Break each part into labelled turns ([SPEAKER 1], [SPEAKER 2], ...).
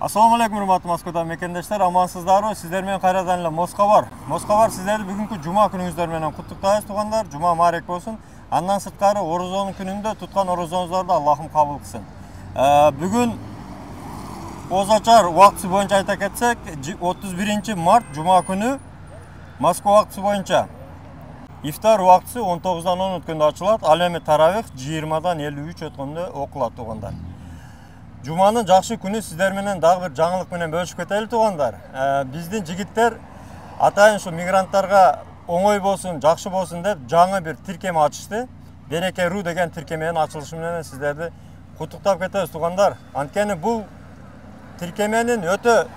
[SPEAKER 1] Assalamu alaikum урматтуу Москвадан мекендештер, амансыздарбы? Сиздер менен кайрадан эле Москва бар. Сиздерди бүгүнкү жума күнүңүздөр менен куттуктайбыз туугандар. Жума маарек болсун. Андан сырткары орозонун күнүндө туткан орозоңуздарды Аллахым кабыл кылсын. Бүгүн озачар убактысы боюнча айта кетсек, 31 март жума күнү Москва убактысы боюнча ифтар убактысы 19-дан 10 өткөндө ачылат. Ал эми таравих 20-дан 53 өткөндө окулат туугандар. Жуманын жакшы күнү сиздер менен дагы бир жаңылык менен бөлүшүп кетели туугандар. Биздин жигиттер атайын ушу мигранттарга оңой болсун, жакшы болсун деп жаңы бир тиркеме ачышты. Береке.ру деген тиркеменин ачылышы менен сиздерди куттуктап кетебиз туугандар. Анткени бул тиркеменин өтө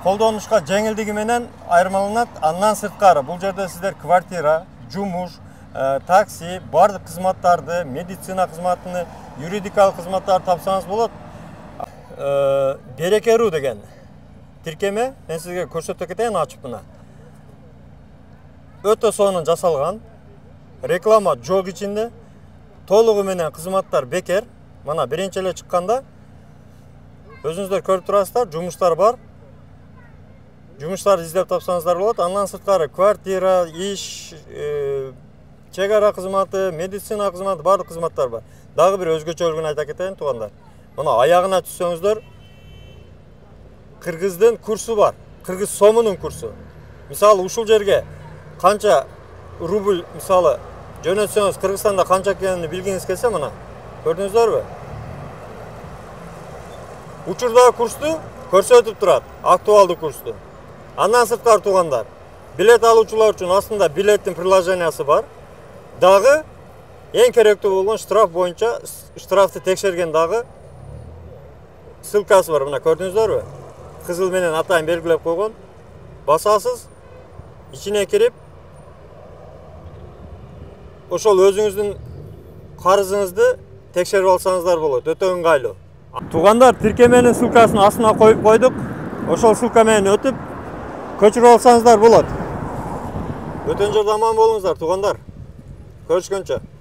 [SPEAKER 1] колдонушка жеңилдиги менен айырмаланат. Андан сырткары бул жерде сиздер квартира, жумуш, такси, бардык кызматтарды, медицина кызматыны, юридикалык кызматтарды тапсаңыз болот. Береке.ру деген тиркеме, мен сизге көрсөтө кетейин ачып мына. Өтө сонун жасалган. Реклама жок ичинде. Толугу менен кызматтар бекер. Мына биринчи эле чыкканда өзүңүздөр көрүп турасыздар, жумуштар бар. Жумуштарды издеп тапсаңыздар болот. Андан сырткары квартира, иш, чек ара кызматы, медицина кызматы, бардык кызматтар бар. Дагы бир өзгөчөлүгүн айта кетейин туугандар. Мына аягына түссөңүздөр кыргыздын курсу бар. Кыргыз сомунун курсу. Мисалы ушул жерге канча рубль мисалы жөнөтсөңүз Кыргызстанда канча экенин билгиңиз келсе мына. Көрдүңүздөрбү? Учурдагы курсту көрсөтүп турат, актуалдуу курсту. Андан сырткары туугандар, билет алуучулар үчүн астында билеттин приложениясы бар. Дагы эң керектүү болгон штраф боюнча штрафты текшерген дагы ссылкасы бар. Мына көрдүңүздөрбү? Кызыл менен атайын белгилеп койгон. Басасыз, ичине кирип, ошол өзүңүздүн карызыңызды текшерип алсаңыздар болот. Өтө ыңгайлуу. Туугандар, тиркеменин ссылкасын астына коюп койдук. Ошол ссылка менен өтүп көчүрүп алсаңыздар болот. Өтөн жерде аман болуңуздар туугандар. Көрүшкөнчө.